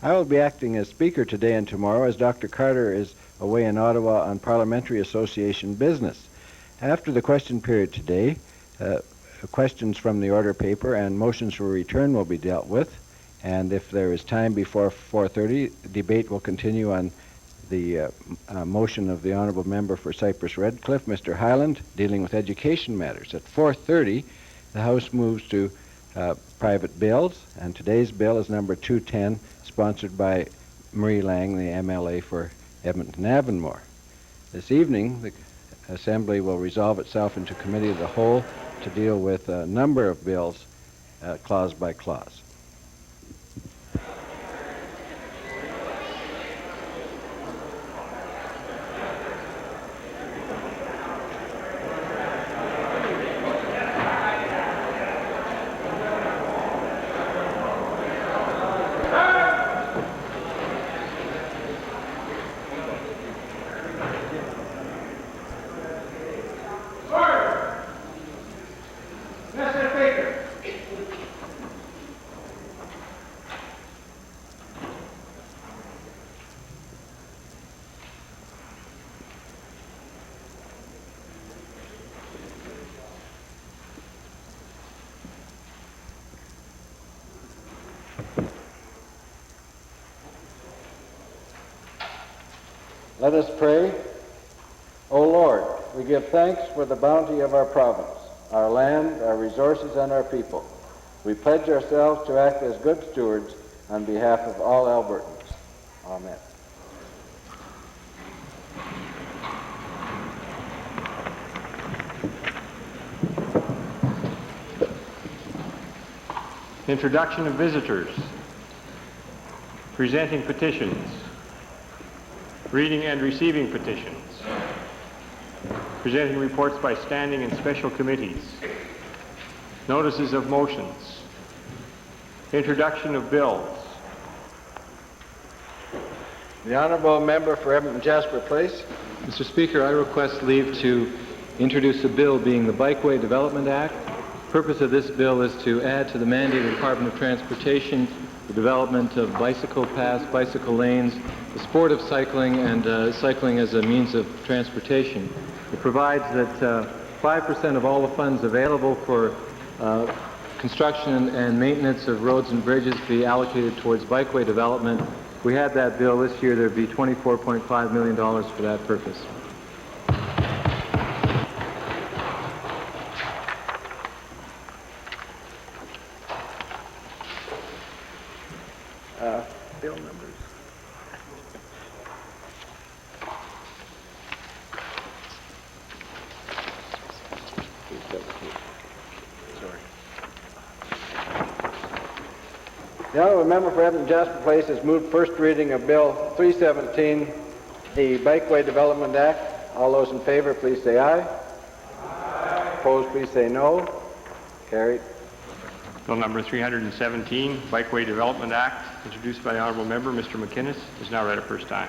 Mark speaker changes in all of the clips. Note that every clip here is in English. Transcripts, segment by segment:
Speaker 1: I will be acting as speaker today and tomorrow as Dr. Carter is away in Ottawa on Parliamentary Association business. After the question period today, questions from the order paper and motions for return will be dealt with, and if there is time before 4:30, debate will continue on the motion of the Honourable Member for Cypress Redcliffe, Mr. Highland, dealing with education matters. At 4:30, the House moves to private bills, and today's bill is number 210, sponsored by Marie Lang, the MLA for Edmonton-Avonmore. This evening, the Assembly will resolve itself into Committee of the Whole to deal with a number of bills, clause by clause. Let us pray. O Lord, we give thanks for the bounty of our province, our land, our resources, and our people. We pledge ourselves to act as good stewards on behalf of all Albertans. Amen.
Speaker 2: Introduction of visitors. Presenting petitions. Reading and receiving petitions. Presenting reports by standing and special committees. Notices of motions. Introduction of bills.
Speaker 1: The Honourable Member for Edmonton-Jasper Place.
Speaker 3: Mr. Speaker, I request leave to introduce a bill being the Bikeway Development Act. The purpose of this bill is to add to the mandate of the Department of Transportation the development of bicycle paths, bicycle lanes, the sport of cycling, and cycling as a means of transportation. It provides that 5% of all the funds available for construction and maintenance of roads and bridges be allocated towards bikeway development. If we had that bill this year, there'd be $24.5 million for that purpose.
Speaker 1: Bill numbers. The Honourable Member for Edmonton-Jasper Place has moved first reading of Bill 317, the Bikeway Development Act. All those in favour, please say aye. Aye. Opposed, please say no. Carried.
Speaker 2: Bill number 317, Bikeway Development Act, introduced by the Honourable Member, Mr. McInnes, is now read a first time.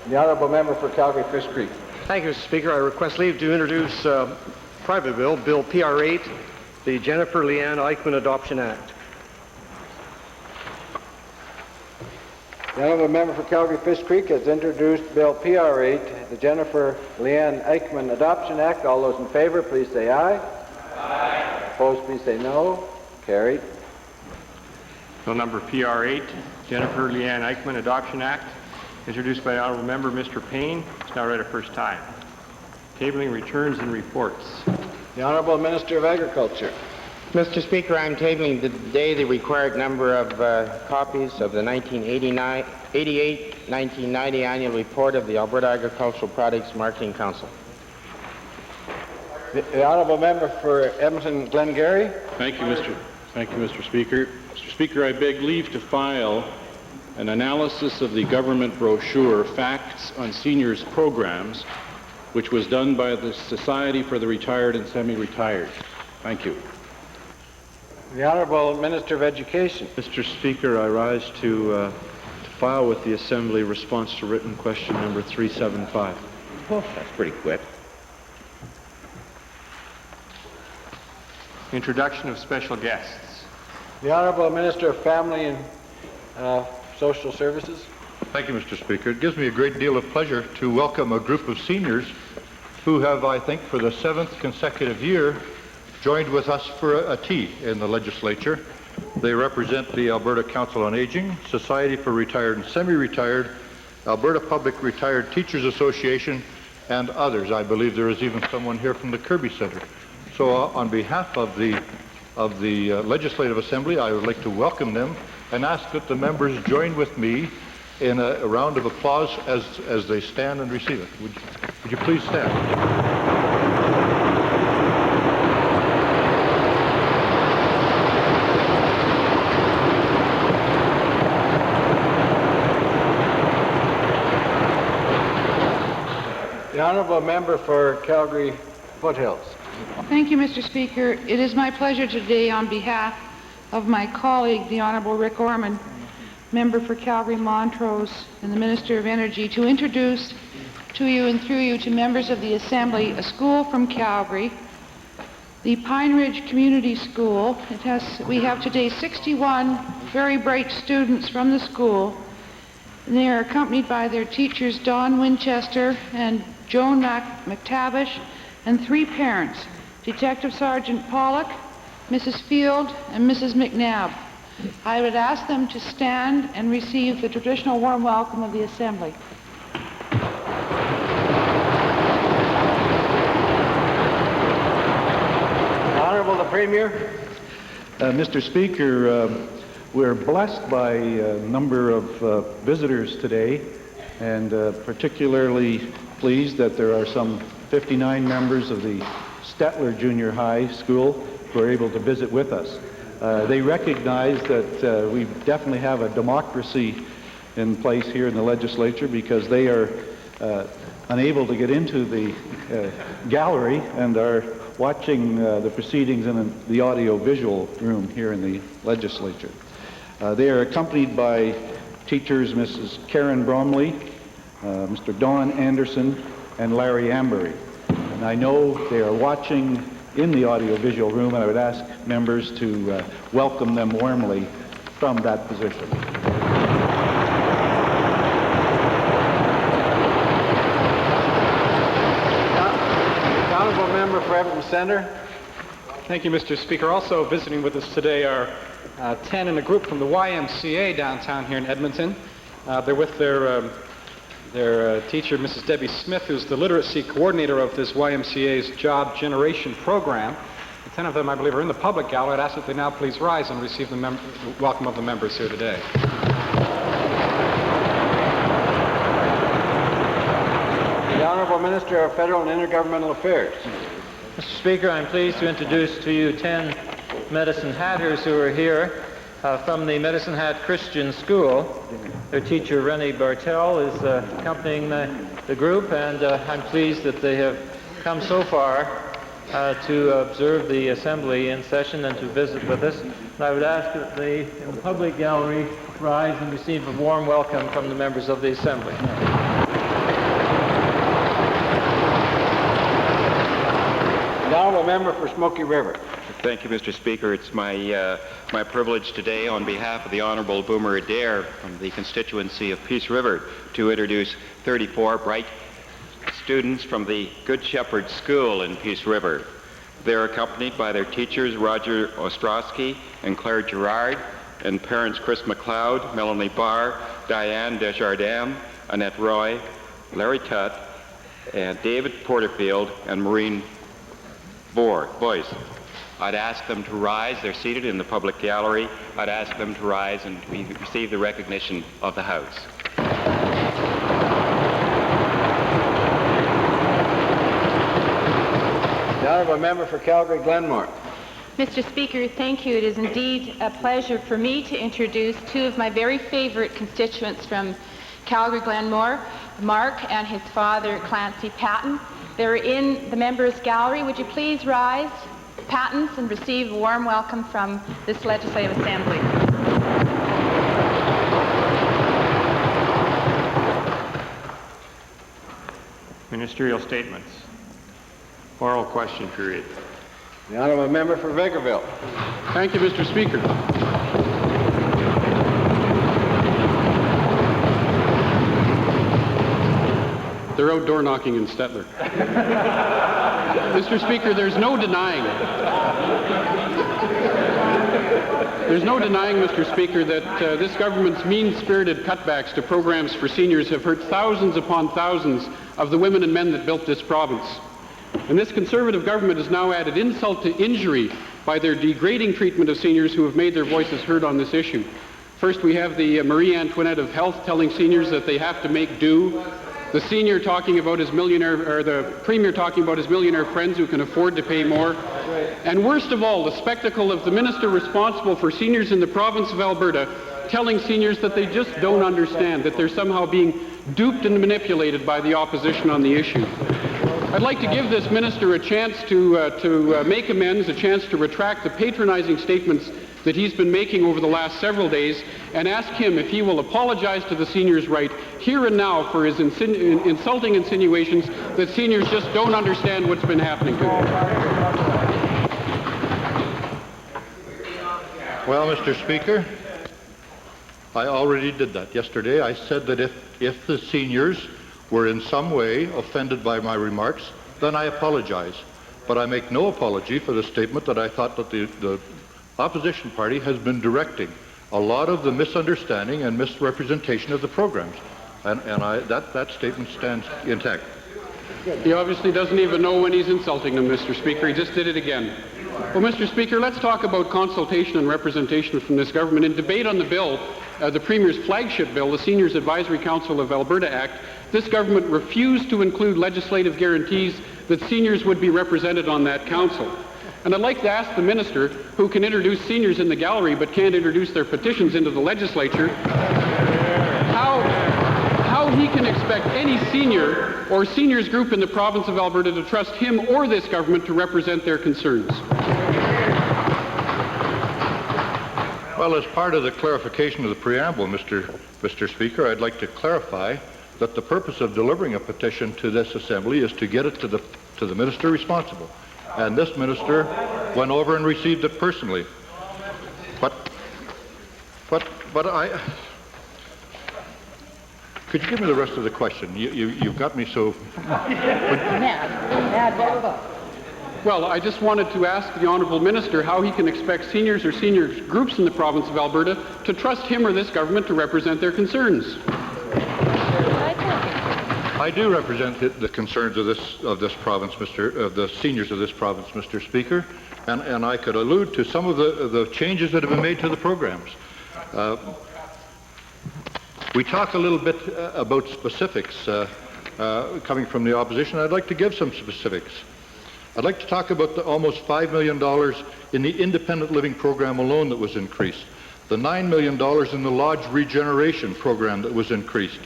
Speaker 1: The Honourable Member for Calgary-Fish Creek.
Speaker 4: Thank you, Mr. Speaker. I request leave to introduce private bill, Bill PR8, the Jennifer Leanne Eichmann Adoption Act.
Speaker 1: The Honourable Member for Calgary-Fish Creek has introduced Bill PR8, the Jennifer Leanne Eichmann Adoption Act. All those in favour, please say aye. Aye. Opposed, please say no. Carried.
Speaker 2: Bill number PR8, Jennifer Leanne Eichmann Adoption Act, introduced by the Honourable Member, Mr. Payne, is now read a first time. Tabling returns and reports.
Speaker 1: The Honourable Minister of Agriculture.
Speaker 5: Mr. Speaker, I'm tabling today the required number of copies of the 1988-1990 annual report of the Alberta Agricultural Products Marketing Council.
Speaker 1: The Honourable Member for Edmonton Glengarry.
Speaker 6: Thank you, Mr. Speaker. Mr. Speaker, I beg leave to file an analysis of the government brochure Facts on Seniors Programs, which was done by the Society for the Retired and Semi-Retired. Thank you.
Speaker 1: The Honourable Minister of Education.
Speaker 7: Mr. Speaker, I rise to file with the Assembly response to written question number 375.
Speaker 5: Oh, that's pretty quick.
Speaker 2: Introduction of special guests.
Speaker 1: The Honorable Minister of Family and Social Services.
Speaker 8: Thank you, Mr. Speaker. It gives me a great deal of pleasure to welcome a group of seniors who have, I think, for the 7th consecutive year, joined with us for a tea in the legislature. They represent the Alberta Council on Aging, Society for Retired and Semi-Retired, Alberta Public Retired Teachers Association, and others. I believe there is even someone here from the Kirby Centre. So on behalf of the Legislative Assembly, I would like to welcome them and ask that the members join with me in a round of applause as they stand and receive it. Would you please stand?
Speaker 1: The Honourable Member for Calgary Foothills.
Speaker 9: Thank you, Mr. Speaker. It is my pleasure today, on behalf of my colleague, the Honourable Rick Orman, Member for Calgary Montrose and the Minister of Energy, to introduce to you and through you to members of the Assembly a school from Calgary, the Pine Ridge Community School. We have today 61 very bright students from the school, and they are accompanied by their teachers, Dawn Winchester and Joan McTavish, and 3 parents, Detective Sergeant Pollock, Mrs. Field, and Mrs. McNabb. I would ask them to stand and receive the traditional warm welcome of the Assembly.
Speaker 1: Honourable the Premier.
Speaker 10: Mr. Speaker, we're blessed by a number of visitors today, and particularly pleased that there are some 59 members of the Stettler Junior High School who are able to visit with us. They recognize that we definitely have a democracy in place here in the legislature, because they are unable to get into the gallery and are watching the proceedings in the audio-visual room here in the legislature. They are accompanied by teachers Mrs. Karen Bromley, Mr. Don Anderson, and Larry Ambery. And I know they are watching in the audio-visual room, and I would ask members to welcome them warmly from that position.
Speaker 1: The Honourable Member for Everton Centre.
Speaker 11: Thank you, Mr. Speaker. Also visiting with us today are 10 in a group from the YMCA downtown here in Edmonton. They're with their teacher, Mrs. Debbie Smith, who's the literacy coordinator of this YMCA's Job Generation Program. The 10 of them, I believe, are in the public gallery. I'd ask that they now please rise and receive the welcome of the members here today.
Speaker 1: The Honourable Minister of Federal and Intergovernmental Affairs.
Speaker 12: Mr. Speaker, I'm pleased to introduce to you 10 Medicine Hatters who are here from the Medicine Hat Christian School. Their teacher, Rennie Bartel, is accompanying the group, and I'm pleased that they have come so far to observe the Assembly in session and to visit with us. And I would ask that they, in the public gallery, rise and receive a warm welcome from the members of the Assembly.
Speaker 1: The Honourable Member for Smoky River.
Speaker 13: Thank you, Mr. Speaker. It's my privilege today, on behalf of the Honourable Boomer Adair from the constituency of Peace River, to introduce 34 bright students from the Good Shepherd School in Peace River. They're accompanied by their teachers, Roger Ostrowski and Claire Gerard, and parents Chris McLeod, Melanie Barr, Diane Desjardins, Annette Roy, Larry Tutt, and David Porterfield, and Maureen Boyce. I'd ask them to rise. They're seated in the public gallery. I'd ask them to rise and receive the recognition of the House.
Speaker 1: The Honourable Member for Calgary Glenmore.
Speaker 14: Mr. Speaker, thank you. It is indeed a pleasure for me to introduce 2 of my very favorite constituents from Calgary Glenmore, Mark and his father, Clancy Patton. They're in the members' gallery. Would you please rise, Pattons, and receive a warm welcome from this Legislative Assembly.
Speaker 2: Ministerial statements. Oral question period.
Speaker 1: The honourable member for Vegreville.
Speaker 6: Thank you, Mr. Speaker. They're outdoor knocking in Stettler. Mr. Speaker, there's no denying, Mr. Speaker, that this government's mean-spirited cutbacks to programs for seniors have hurt thousands upon thousands of the women and men that built this province. And this Conservative government has now added insult to injury by their degrading treatment of seniors who have made their voices heard on this issue. First, we have the Marie Antoinette of health telling seniors that they have to make do. The senior talking about his millionaire, or the premier talking about his millionaire friends who can afford to pay more. And worst of all, the spectacle of the minister responsible for seniors in the province of Alberta telling seniors that they just don't understand, that they're somehow being duped and manipulated by the opposition on the issue. I'd like to give this minister a chance to make amends, a chance to retract the patronizing statements that he's been making over the last several days, and ask him if he will apologize to the seniors right here and now for his insulting insinuations that seniors just don't understand what's been happening to them.
Speaker 8: Well, Mr. Speaker, I already did that yesterday. I said that if the seniors were in some way offended by my remarks, then I apologize. But I make no apology for the statement that I thought that the opposition party has been directing a lot of the misunderstanding and misrepresentation of the programs. And that statement stands intact.
Speaker 6: He obviously doesn't even know when he's insulting them, Mr. Speaker. He just did it again. Well, Mr. Speaker, let's talk about consultation and representation from this government. In debate on the bill, the Premier's flagship bill, the Seniors Advisory Council of Alberta Act, this government refused to include legislative guarantees that seniors would be represented on that council. And I'd like to ask the minister, who can introduce seniors in the gallery but can't introduce their petitions into the legislature, how he can expect any senior or seniors group in the province of Alberta to trust him or this government to represent their concerns.
Speaker 8: Well, as part of the clarification of the preamble, Mr. Speaker, I'd like to clarify that the purpose of delivering a petition to this assembly is to get it to the minister responsible. And this minister went over and received it personally. But I... Could you give me the rest of the question? You've got me so...
Speaker 6: Well, I just wanted to ask the Honourable Minister how he can expect seniors or senior groups in the province of Alberta to trust him or this government to represent their concerns.
Speaker 8: I do represent the concerns of this province, of the seniors of this province, Mr. Speaker, and I could allude to some of the changes that have been made to the programs. We talk a little bit about specifics coming from the opposition. I'd like to give some specifics. I'd like to talk about the almost $5 million in the independent living program alone that was increased, the $9 million in the lodge regeneration program that was increased,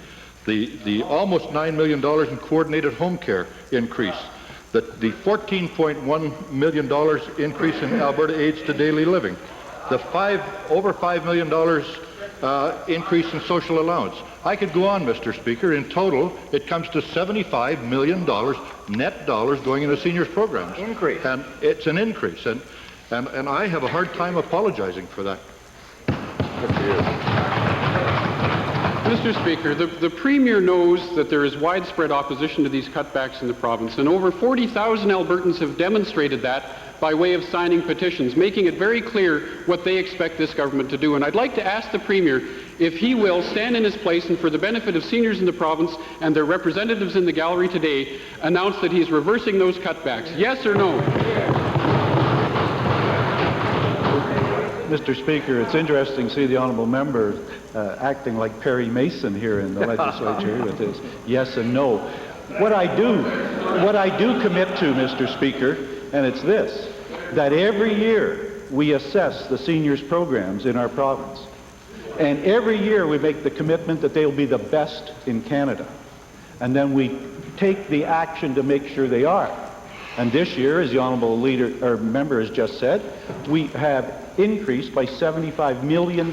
Speaker 8: the almost $9 million in coordinated home care increase, the $14.1 million increase in Alberta Aids to Daily Living, the over $5 million increase in social allowance. I could go on, Mr. Speaker. In total, it comes to $75 million net dollars going into seniors programs.
Speaker 1: Increase.
Speaker 8: And it's an increase. And I have a hard time apologizing for that.
Speaker 6: Mr. Speaker, the Premier knows that there is widespread opposition to these cutbacks in the province, and over 40,000 Albertans have demonstrated that by way of signing petitions, making it very clear what they expect this government to do. And I'd like to ask the Premier if he will stand in his place and, for the benefit of seniors in the province and their representatives in the gallery today, announce that he's reversing those cutbacks. Yes or no?
Speaker 10: Mr. Speaker, it's interesting to see the honourable member acting like Perry Mason here in the legislature with his yes and no. What I do commit to, Mr. Speaker, and it's this, that every year we assess the seniors programs in our province. And every year we make the commitment that they'll be the best in Canada. And then we take the action to make sure they are. And this year, as the honourable member has just said, we have increased by $75 million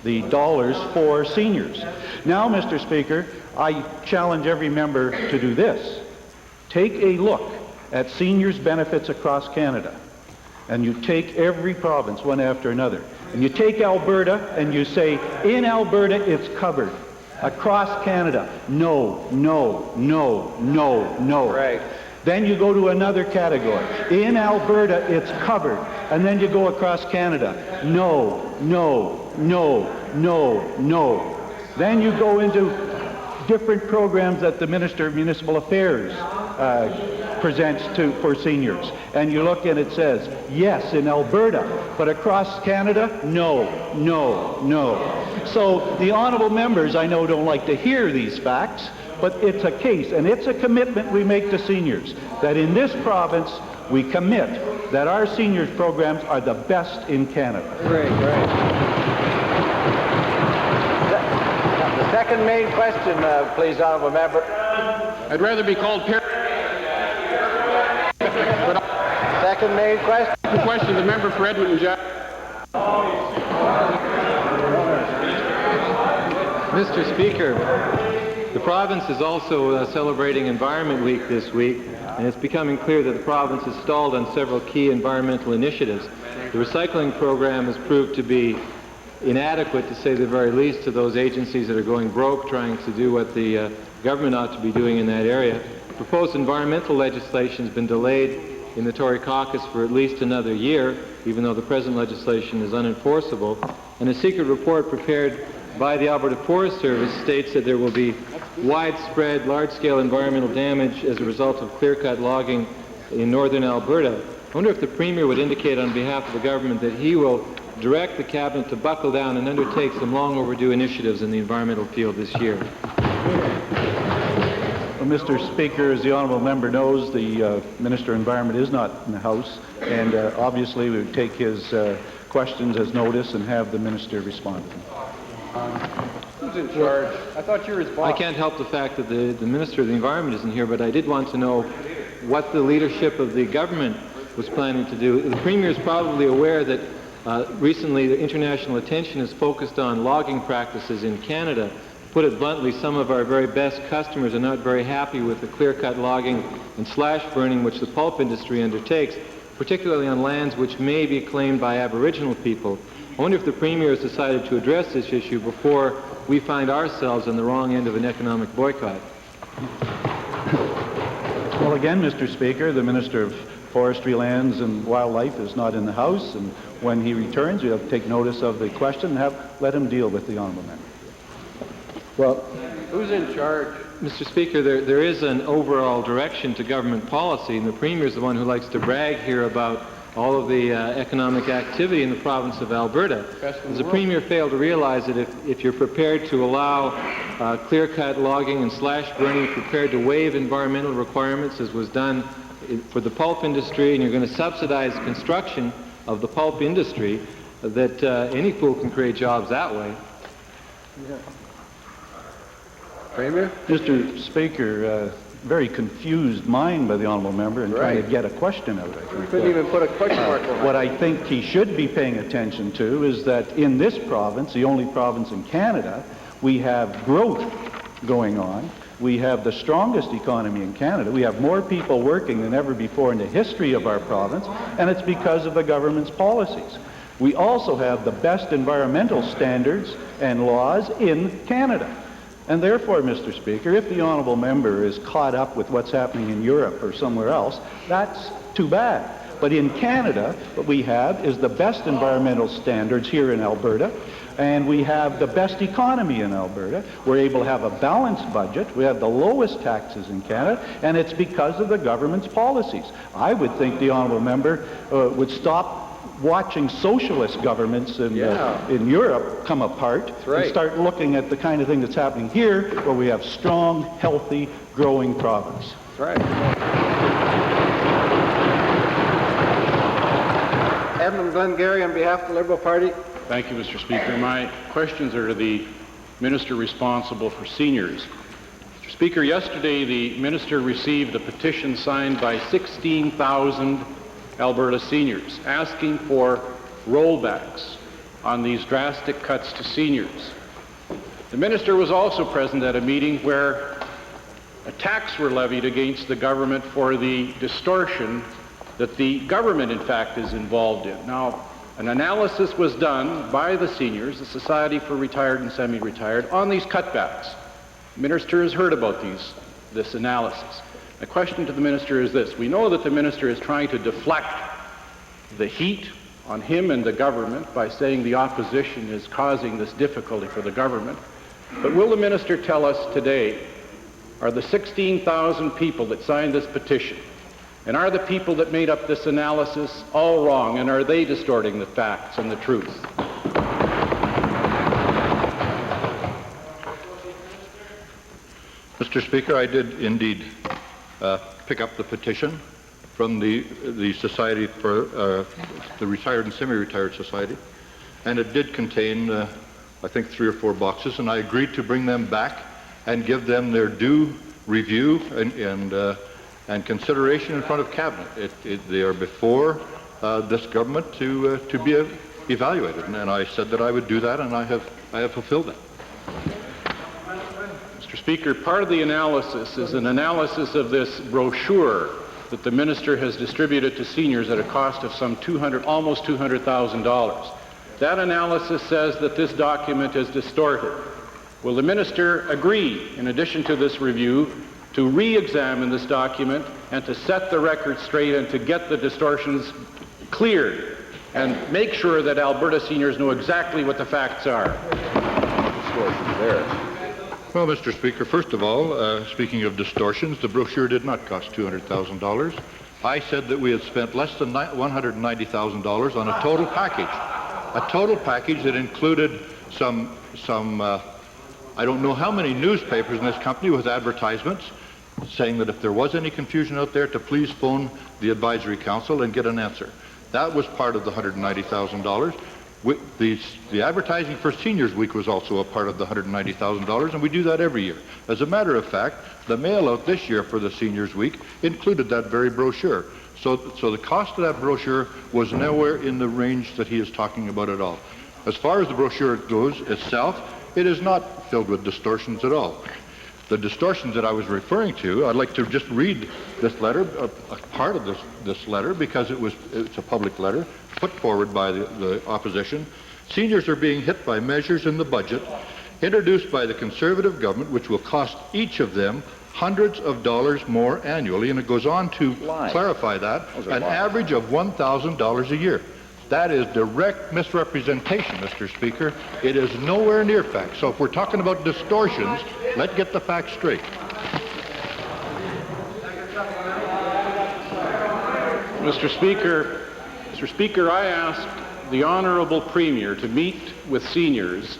Speaker 10: the dollars for seniors. Now, Mr. Speaker, I challenge every member to do this. Take a look at seniors' benefits across Canada, and you take every province one after another, and you take Alberta and you say, in Alberta it's covered. Across Canada, no, no, no, no, no.
Speaker 4: Right.
Speaker 10: Then you go to another category. In Alberta, it's covered. And then you go across Canada. No, no, no, no, no. Then you go into different programs that the Minister of Municipal Affairs presents for seniors. And you look and it says, yes, in Alberta, but across Canada, no, no, no. So the honourable members, I know, don't like to hear these facts, but it's a case, and it's a commitment we make to seniors, that in this province, we commit that our seniors programs are the best in Canada.
Speaker 4: Great, great. The second main question, please, honourable member.
Speaker 6: I'd rather be called
Speaker 4: Second main question.
Speaker 6: The question, the member for Edmonton,
Speaker 3: Mr. Speaker, the province is also celebrating Environment Week this week, and it's becoming clear that the province is stalled on several key environmental initiatives. The recycling program has proved to be inadequate, to say the very least, to those agencies that are going broke trying to do what the government ought to be doing in that area. Proposed environmental legislation has been delayed in the Tory caucus for at least another year, even though the present legislation is unenforceable. And a secret report prepared by the Alberta Forest Service states that there will be widespread, large-scale environmental damage as a result of clear-cut logging in northern Alberta. I wonder if the Premier would indicate on behalf of the government that he will direct the Cabinet to buckle down and undertake some long overdue initiatives in the environmental field this year.
Speaker 10: Well, Mr. Speaker, as the honourable member knows, the Minister of Environment is not in the House, and obviously we would take his questions as notice and have the Minister respond to them.
Speaker 11: Who's in charge? I thought you were his boss.
Speaker 3: I can't help the fact that the Minister of the Environment isn't here, but I did want to know what the leadership of the government was planning to do. The Premier is probably aware that recently the international attention is focused on logging practices in Canada. Put it bluntly, some of our very best customers are not very happy with the clear-cut logging and slash burning which the pulp industry undertakes, particularly on lands which may be claimed by Aboriginal people. I wonder if the Premier has decided to address this issue before we find ourselves on the wrong end of an economic boycott.
Speaker 10: Well, again, Mr. Speaker, the Minister of Forestry, Lands and Wildlife is not in the House, and when he returns, we have to take notice of the question and let him deal with the honourable member.
Speaker 3: Well,
Speaker 11: who's in charge?
Speaker 3: Mr. Speaker, there is an overall direction to government policy, and the Premier is the one who likes to brag here about all of the economic activity in the province of Alberta. Does the Premier fail to realize that if you're prepared to allow clear-cut logging and slash burning, prepared to waive environmental requirements as was done for the pulp industry, and you're going to subsidize construction of the pulp industry, that any fool can create jobs that way?
Speaker 10: Yeah. Premier? Mr. Speaker, very confused mind by the honourable member in trying to get a question out. I think.
Speaker 4: Couldn't even put a question mark on it.
Speaker 10: What I think he should be paying attention to is that in this province, the only province in Canada, we have growth going on. We have the strongest economy in Canada. We have more people working than ever before in the history of our province, and it's because of the government's policies. We also have the best environmental standards and laws in Canada. And therefore, Mr. Speaker, if the honourable member is caught up with what's happening in Europe or somewhere else, that's too bad. But in Canada, what we have is the best environmental standards here in Alberta, and we have the best economy in Alberta. We're able to have a balanced budget. We have the lowest taxes in Canada, and it's because of the government's policies. I would think the honourable member would stop watching socialist governments in Europe come apart and start looking at the kind of thing that's happening here, where we have strong, healthy, growing province.
Speaker 4: That's right. Edmund Glengarry on behalf of the Liberal Party.
Speaker 6: Thank you, Mr. Speaker. My questions are to the Minister responsible for seniors. Mr. Speaker, yesterday the Minister received a petition signed by 16,000 Alberta seniors asking for rollbacks on these drastic cuts to seniors. The Minister was also present at a meeting where attacks were levied against the government for the distortion that the government, in fact, is involved in. Now, an analysis was done by the seniors, the Society for Retired and Semi-Retired, on these cutbacks. The minister has heard about this analysis. My question to the minister is this. We know that the minister is trying to deflect the heat on him and the government by saying the opposition is causing this difficulty for the government. But will the minister tell us today, are the 16,000 people that signed this petition, and are the people that made up this analysis all wrong, and are they distorting the facts and the truth?
Speaker 8: Mr. Speaker, I did indeed pick up the petition from the Society for the Retired and Semi-Retired Society, and it did contain, I think, 3 or 4 boxes, and I agreed to bring them back and give them their due review and consideration in front of Cabinet. They are before this government to be evaluated, and I said that I would do that, and I have fulfilled that.
Speaker 6: Mr. Speaker, part of the analysis is an analysis of this brochure that the minister has distributed to seniors at a cost of some almost $200,000. That analysis says that this document is distorted. Will the minister agree, in addition to this review, to re-examine this document and to set the record straight and to get the distortions cleared and make sure that Alberta seniors know exactly what the facts are?
Speaker 8: Distortions there. Well, Mr. Speaker, first of all, speaking of distortions, the brochure did not cost $200,000. I said that we had spent less than $190,000 on a total package that included some I don't know how many newspapers in this company with advertisements saying that if there was any confusion out there, to please phone the Advisory Council and get an answer. That was part of the $190,000. The advertising for Seniors Week was also a part of the $190,000, and we do that every year. As a matter of fact, the mail out this year for the Seniors Week included that very brochure. So the cost of that brochure was nowhere in the range that he is talking about at all. As far as the brochure goes itself, it is not filled with distortions at all. The distortions that I was referring to, I'd like to just read this letter, a part of this letter, because it's a public letter put forward by the opposition. Seniors are being hit by measures in the budget introduced by the Conservative government, which will cost each of them hundreds of dollars more annually, and it goes on to clarify that, an average of $1,000 a year. That is direct misrepresentation, Mr. Speaker. It is nowhere near fact. So if we're talking about distortions, let's get the facts straight.
Speaker 6: Mr. Speaker, I asked the Honourable Premier to meet with seniors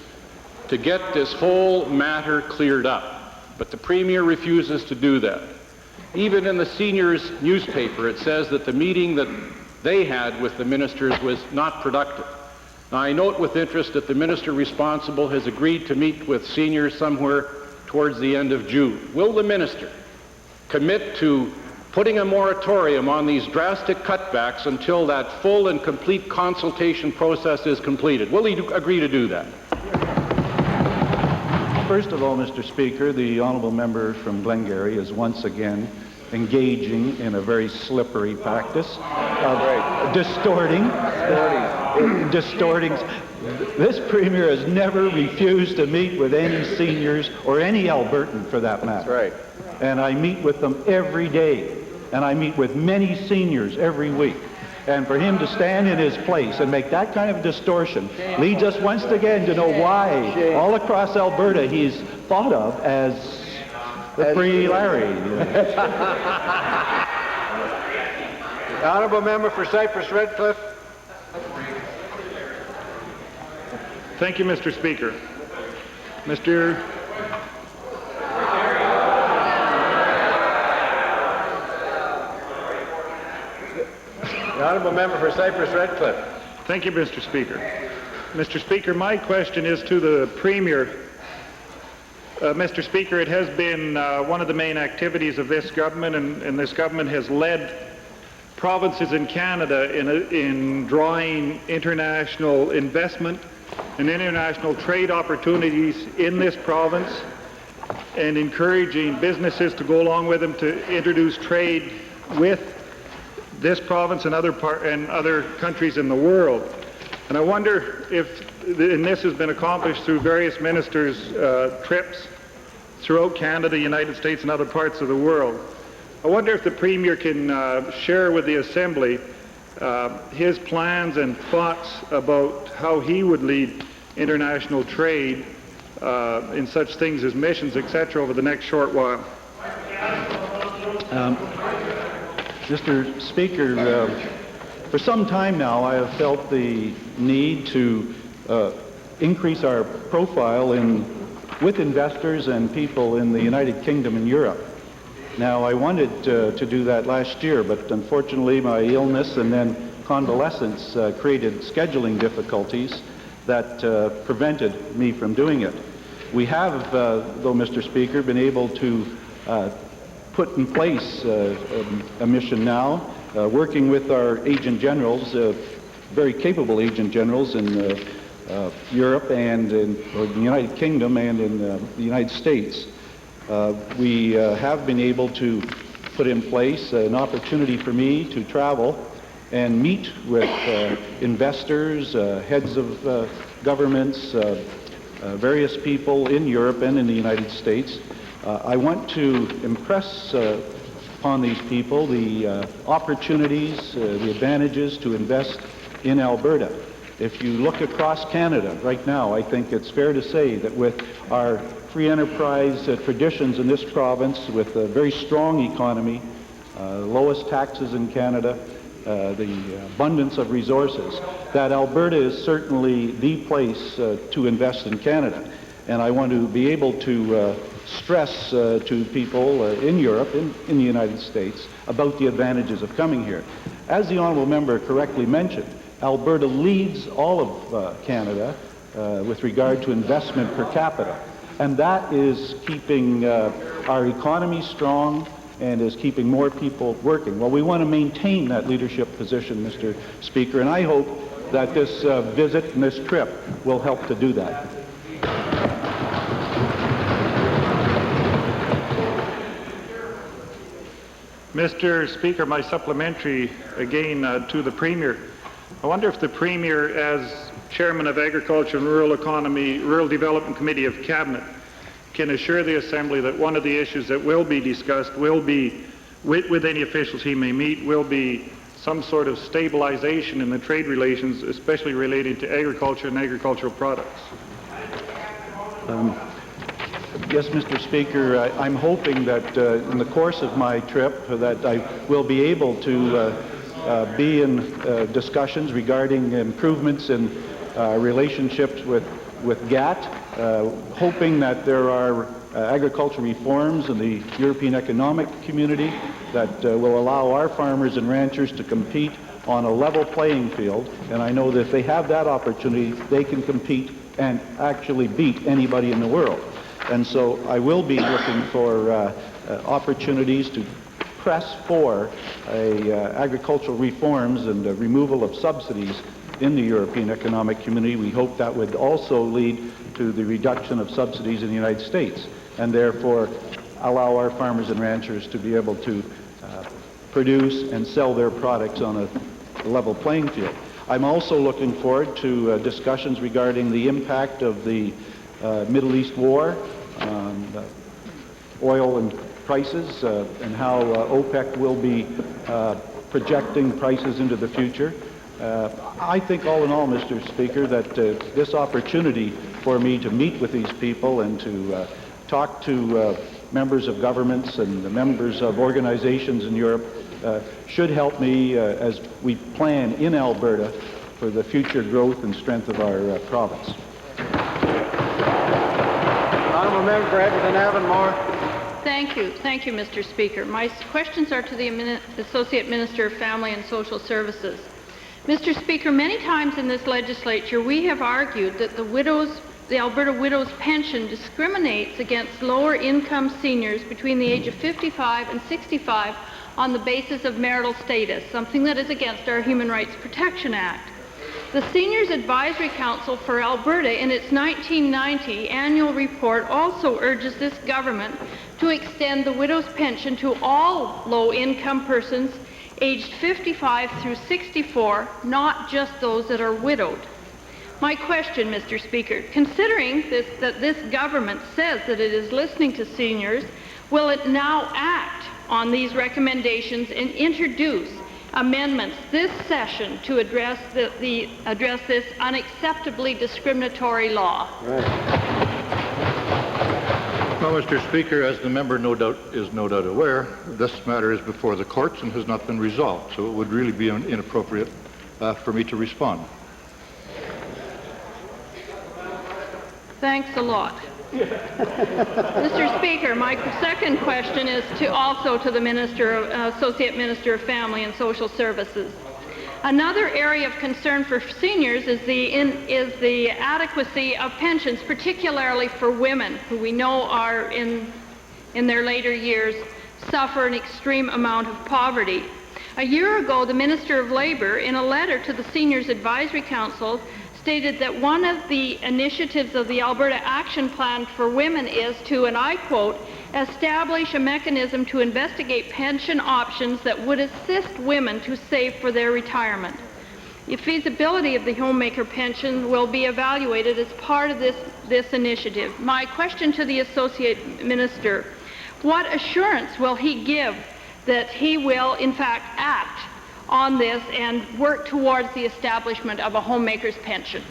Speaker 6: to get this whole matter cleared up, but the Premier refuses to do that. Even in the seniors' newspaper, it says that the meeting that they had with the ministers was not productive. Now, I note with interest that the minister responsible has agreed to meet with seniors somewhere towards the end of June. Will the minister commit to putting a moratorium on these drastic cutbacks until that full and complete consultation process is completed? Will he agree to do that?
Speaker 10: First of all, Mr. Speaker, the honourable member from Glengarry is once again engaging in a very slippery practice of distorting. This Premier has never refused to meet with any seniors or any Albertan for that matter.
Speaker 1: That's right.
Speaker 10: And I meet with them every day, and I meet with many seniors every week. And for him to stand in his place and make that kind of distortion leads us once again to know why all across Alberta he's thought of as the Free Larry.
Speaker 4: The honourable member for Cypress Redcliffe.
Speaker 15: Thank you, Mr. Speaker.
Speaker 4: The honourable member for Cypress Redcliffe.
Speaker 15: Thank you, Mr. Speaker. Mr. Speaker, my question is to the Premier. Mr. Speaker, it has been one of the main activities of this government, and this government has led provinces in Canada in drawing international investment and international trade opportunities in this province. and encouraging businesses to go along with them to introduce trade with this province and other countries in the world. And I wonder if, and this has been accomplished through various ministers' trips throughout Canada, the United States, and other parts of the world. I wonder if the Premier can share with the Assembly his plans and thoughts about how he would lead international trade in such things as missions, etc., over the next short while.
Speaker 10: Mr. Speaker, for some time now I have felt the need to increase our profile with investors and people in the United Kingdom and Europe. Now, I wanted to do that last year, but unfortunately my illness and then convalescence created scheduling difficulties that prevented me from doing it. We have, though, Mr. Speaker, been able to put in place a mission now, working with our agent generals, very capable agent generals in Europe and in the United Kingdom and in the United States. We have been able to put in place an opportunity for me to travel and meet with investors, heads of governments, various people in Europe and in the United States. I want to impress upon these people the opportunities, the advantages to invest in Alberta. If you look across Canada right now, I think it's fair to say that with our free enterprise traditions in this province, with a very strong economy, lowest taxes in Canada, the abundance of resources, that Alberta is certainly the place to invest in Canada. And I want to be able to stress to people in Europe, in the United States, about the advantages of coming here. As the honourable member correctly mentioned, Alberta leads all of Canada with regard to investment per capita. And that is keeping our economy strong and is keeping more people working. Well, we want to maintain that leadership position, Mr. Speaker, and I hope that this visit and this trip will help to do that.
Speaker 15: Mr. Speaker, my supplementary again to the Premier. I wonder if the Premier, as Chairman of Agriculture and Rural Development Committee of Cabinet, can assure the Assembly that one of the issues that will be discussed will be, with any officials he may meet, will be some sort of stabilization in the trade relations, especially relating to agriculture and agricultural products.
Speaker 10: Yes, Mr. Speaker, I'm hoping that in the course of my trip that I will be able to be in discussions regarding improvements in relationships with GATT, hoping that there are agricultural reforms in the European Economic Community that will allow our farmers and ranchers to compete on a level playing field. And I know that if they have that opportunity, they can compete and actually beat anybody in the world. And so I will be looking for opportunities to press for agricultural reforms and removal of subsidies in the European Economic Community. We hope that would also lead to the reduction of subsidies in the United States and therefore allow our farmers and ranchers to be able to produce and sell their products on a level playing field. I'm also looking forward to discussions regarding the impact of the Middle East war on oil and prices and how OPEC will be projecting prices into the future. I think all in all, Mr. Speaker, that this opportunity for me to meet with these people and to talk to members of governments and the members of organizations in Europe should help me as we plan in Alberta for the future growth and strength of our province.
Speaker 4: Honourable Member for Edmonton Avonmore.
Speaker 16: Thank you, Mr. Speaker. My questions are to the Associate Minister of Family and Social Services. Mr. Speaker, many times in this legislature we have argued that the Alberta Widows Pension discriminates against lower income seniors between the age of 55 and 65 on the basis of marital status, something that is against our Human Rights Protection Act. The Seniors Advisory Council for Alberta, in its 1990 annual report, also urges this government to extend the widow's pension to all low-income persons aged 55 through 64, not just those that are widowed. My question, Mr. Speaker, considering that this government says that it is listening to seniors, will it now act on these recommendations and introduce amendments this session to address this unacceptably discriminatory law?
Speaker 8: Well, Mr. Speaker, as the member is no doubt aware, this matter is before the courts and has not been resolved, so it would really be inappropriate for me to respond.
Speaker 16: Thanks a lot. Mr. Speaker, my second question is also to the Associate Minister of Family and Social Services. Another area of concern for seniors is the adequacy of pensions, particularly for women, who we know are in their later years suffer an extreme amount of poverty. A year ago, the Minister of Labour, in a letter to the Seniors Advisory Council, stated that one of the initiatives of the Alberta Action Plan for Women is to, and I quote, establish a mechanism to investigate pension options that would assist women to save for their retirement. The feasibility of the homemaker pension will be evaluated as part of this initiative. My question to the Associate Minister, what assurance will he give that he will in fact act on this and work towards the establishment of a homemaker's pension?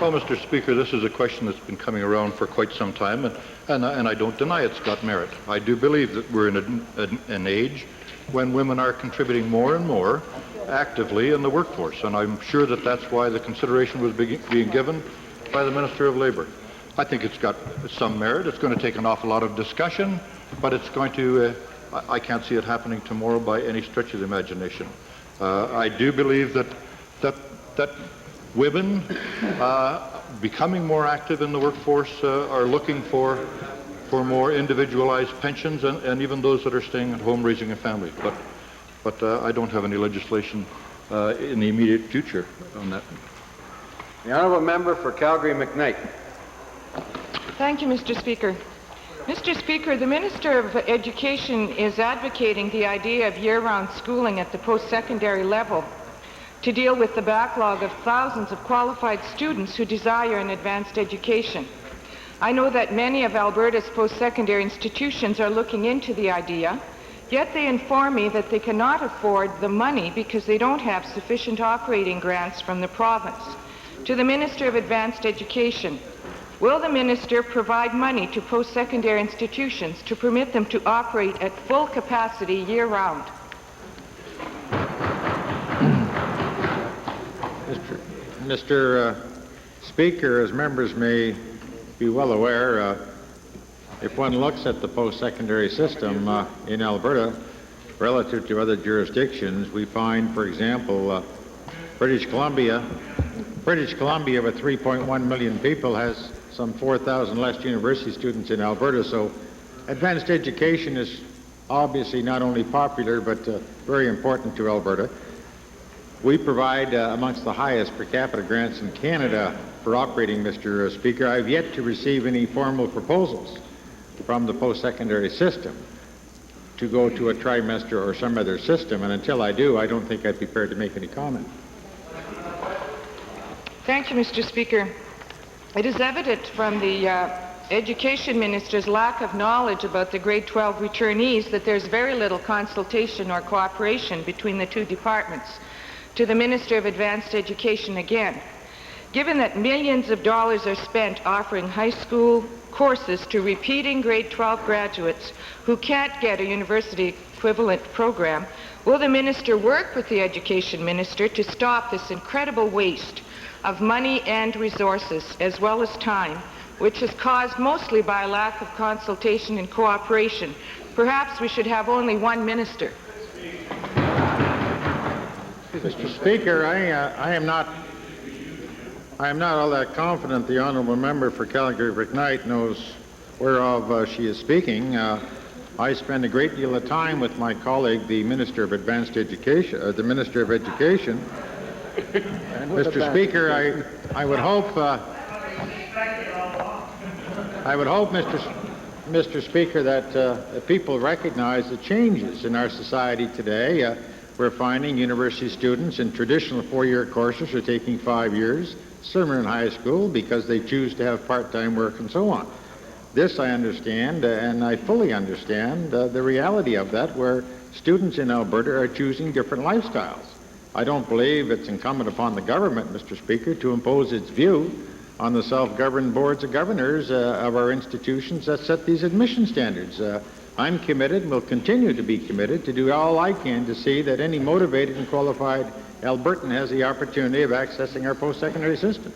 Speaker 8: Well, Mr. Speaker, this is a question that's been coming around for quite some time, and I don't deny it's got merit. I do believe that we're in an age when women are contributing more and more actively in the workforce, and I'm sure that that's why the consideration was being given by the Minister of Labour. I think it's got some merit. It's going to take an awful lot of discussion, but it's going to I can't see it happening tomorrow by any stretch of the imagination. I do believe that women becoming more active in the workforce are looking for more individualized pensions, and even those that are staying at home raising a family. But I don't have any legislation in the immediate future on that.
Speaker 1: The honourable member for Calgary-McKnight.
Speaker 17: Thank you, Mr. Speaker. Mr. Speaker, the Minister of Education is advocating the idea of year-round schooling at the post-secondary level to deal with the backlog of thousands of qualified students who desire an advanced education. I know that many of Alberta's post-secondary institutions are looking into the idea, yet they inform me that they cannot afford the money because they don't have sufficient operating grants from the province. To the Minister of Advanced Education, will the Minister provide money to post-secondary institutions to permit them to operate at full capacity year-round?
Speaker 18: Mr. Speaker, as members may be well aware, if one looks at the post-secondary system in Alberta relative to other jurisdictions, we find, for example, British Columbia, with 3.1 million people, has some 4,000 less university students in Alberta, so advanced education is obviously not only popular but very important to Alberta. We provide amongst the highest per capita grants in Canada for operating, Mr. Speaker. I've yet to receive any formal proposals from the post-secondary system to go to a trimester or some other system, and until I do, I don't think I'd be prepared to make any comment.
Speaker 17: Thank you, Mr. Speaker. It is evident from the Education Minister's lack of knowledge about the grade 12 returnees that there's very little consultation or cooperation between the two departments. To the Minister of Advanced Education again, given that millions of dollars are spent offering high school courses to repeating grade 12 graduates who can't get a university equivalent program, will the Minister work with the Education Minister to stop this incredible waste of money and resources, as well as time, which is caused mostly by a lack of consultation and cooperation? Perhaps we should have only one minister.
Speaker 18: Mr. Speaker, I am not all that confident the honourable member for Calgary-McKnight knows whereof she is speaking. I spend a great deal of time with my colleague, the Minister of Advanced Education, the Minister of Education. Mr. Speaker, I would hope, Mr. Speaker, that people recognize the changes in our society today. We're finding university students in traditional four-year courses are taking 5 years. Some are in high school because they choose to have part-time work and so on. This I understand, and I fully understand the reality of that, where students in Alberta are choosing different lifestyles. I don't believe it's incumbent upon the government, Mr. Speaker, to impose its view on the self-governed boards of governors of our institutions that set these admission standards. I'm committed and will continue to be committed to do all I can to see that any motivated and qualified Albertan has the opportunity of accessing our post-secondary system.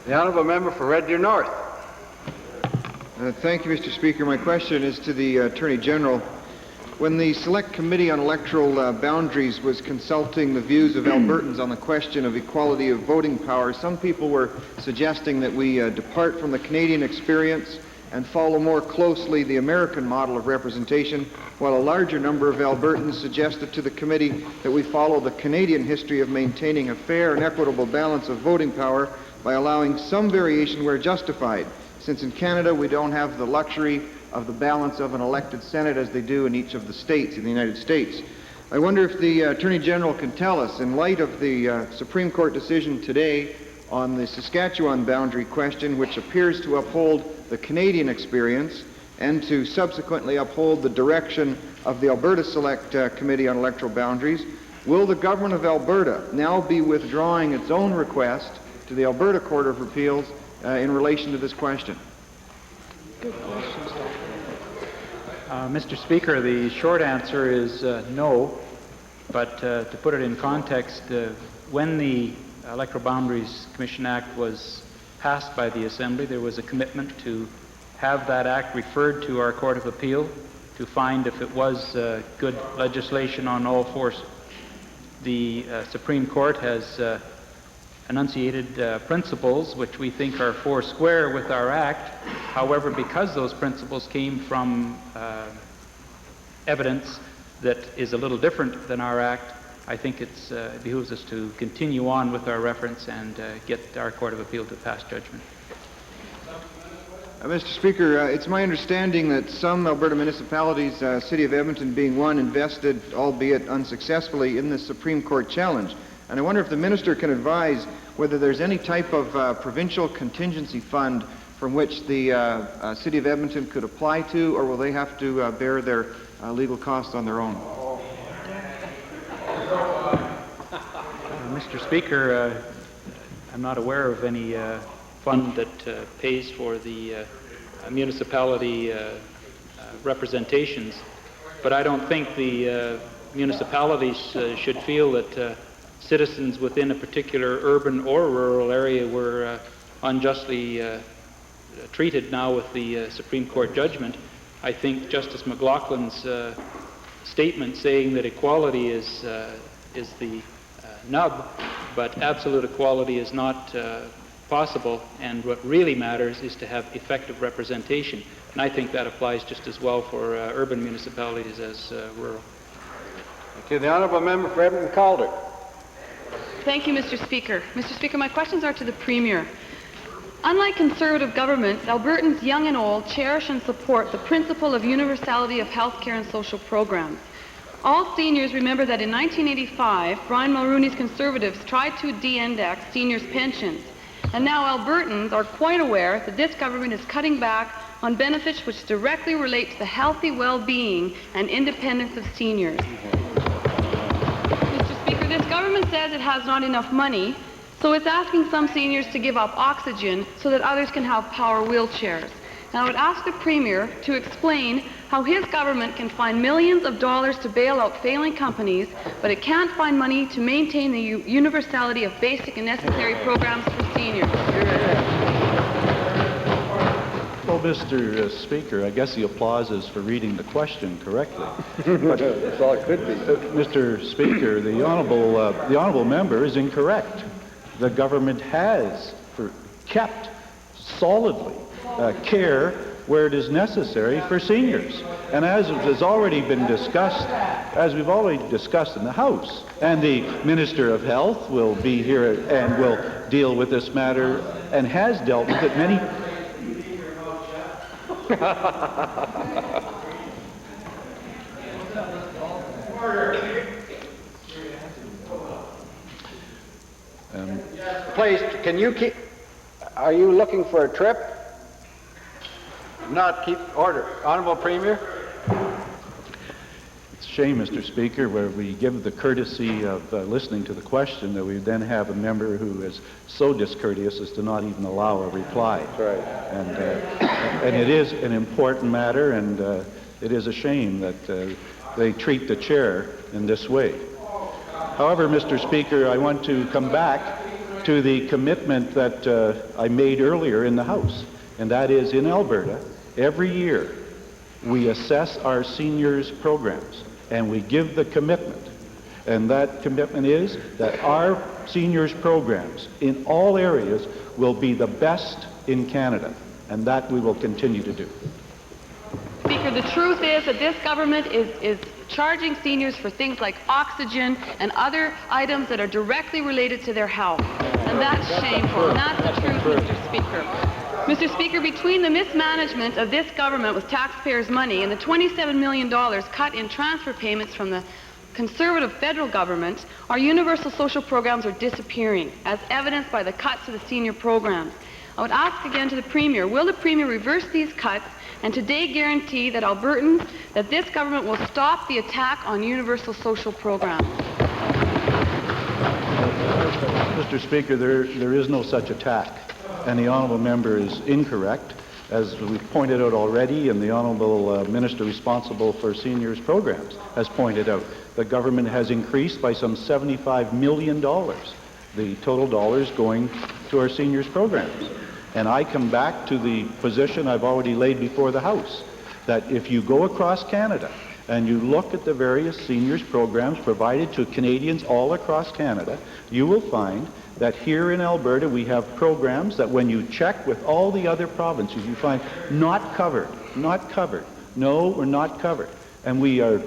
Speaker 19: The Honourable Member for Red Deer North.
Speaker 20: Thank you, Mr. Speaker. My question is to the Attorney General. When the Select Committee on Electoral Boundaries was consulting the views of Albertans on the question of equality of voting power, some people were suggesting that we depart from the Canadian experience and follow more closely the American model of representation, while a larger number of Albertans suggested to the committee that we follow the Canadian history of maintaining a fair and equitable balance of voting power by allowing some variation where justified, since in Canada we don't have the luxury of the balance of an elected Senate as they do in each of the states in the United States. I wonder if the Attorney General can tell us, in light of the Supreme Court decision today on the Saskatchewan boundary question, which appears to uphold the Canadian experience and to subsequently uphold the direction of the Alberta Select Committee on Electoral Boundaries, will the government of Alberta now be withdrawing its own request to the Alberta Court of Appeals in relation to this question?
Speaker 11: Good question. Mr. Speaker, the short answer is no, but to put it in context, when the Electoral Boundaries Commission Act was passed by the Assembly, there was a commitment to have that act referred to our Court of Appeal to find if it was good legislation on all fours. The Supreme Court has enunciated principles which we think are four square with our act. However, because those principles came from evidence that is a little different than our act, I think it behooves us to continue on with our reference and get our Court of Appeal to pass judgment.
Speaker 20: Mr. Speaker, it's my understanding that some Alberta municipalities, City of Edmonton being one, invested, albeit unsuccessfully, in this Supreme Court challenge. And I wonder if the Minister can advise whether there's any type of provincial contingency fund from which the City of Edmonton could apply to, or will they have to bear their legal costs on their own?
Speaker 11: Mr. Speaker, I'm not aware of any fund that pays for the municipality representations, but I don't think the municipalities should feel that citizens within a particular urban or rural area were unjustly treated now with the Supreme Court judgment. I think Justice McLaughlin's statement saying that equality is the nub, but absolute equality is not possible, and what really matters is to have effective representation. And I think that applies just as well for urban municipalities as rural.
Speaker 19: Thank you. The Honourable Member for Edmonton Calder.
Speaker 21: Thank you, Mr. Speaker. Mr. Speaker, my questions are to the Premier. Unlike Conservative governments, Albertans young and old cherish and support the principle of universality of health care and social programs. All seniors remember that in 1985, Brian Mulrooney's Conservatives tried to de-index seniors' pensions. And now Albertans are quite aware that this government is cutting back on benefits which directly relate to the healthy well-being and independence of seniors. Mr. Speaker, this government says it has not enough money, so it's asking some seniors to give up oxygen so that others can have power wheelchairs. And I would ask the Premier to explain how his government can find millions of dollars to bail out failing companies, but it can't find money to maintain the universality of basic and necessary programs for seniors.
Speaker 10: Well, Mr. Speaker, I guess the applause is for reading the question correctly.
Speaker 19: That's all it could be.
Speaker 10: Mr. Speaker, the honourable member is incorrect. The government has kept solidly care where it is necessary for seniors. And as has already been discussed, as we've already discussed in the House, and the Minister of Health will be here and will deal with this matter and has dealt with it many...
Speaker 19: Please, can you keep... Are you looking for a trip? Not keep order. Honorable Premier?
Speaker 10: It's a shame, Mr. Speaker, where we give the courtesy of listening to the question that we then have a member who is so discourteous as to not even allow a reply.
Speaker 19: That's right.
Speaker 10: And it is an important matter, and it is a shame that they treat the chair in this way. However, Mr. Speaker, I want to come back to the commitment that I made earlier in the House, and that is in Alberta, every year we assess our seniors programs and we give the commitment, and that commitment is that our seniors programs in all areas will be the best in Canada, and that we will continue to do.
Speaker 21: Speaker, the truth is that this government is charging seniors for things like oxygen and other items that are directly related to their health. And that's shameful. And that's the truth, Mr. Speaker. Mr. Speaker, between the mismanagement of this government with taxpayers' money and the $27 million cut in transfer payments from the Conservative federal government, our universal social programs are disappearing, as evidenced by the cuts to the senior programs. I would ask again to the Premier, will the Premier reverse these cuts and today guarantee that Albertans, that this government will stop the attack on universal social programs?
Speaker 10: Mr. Speaker, there is no such attack, and the honourable member is incorrect. As we've pointed out already, and the honourable minister responsible for seniors programs has pointed out, the government has increased by some $75 million the total dollars going to our seniors programs. And I come back to the position I've already laid before the House, that if you go across Canada and you look at the various seniors programs provided to Canadians all across Canada, you will find that here in Alberta we have programs that when you check with all the other provinces, you find not covered, not covered. No, we're not covered. And we are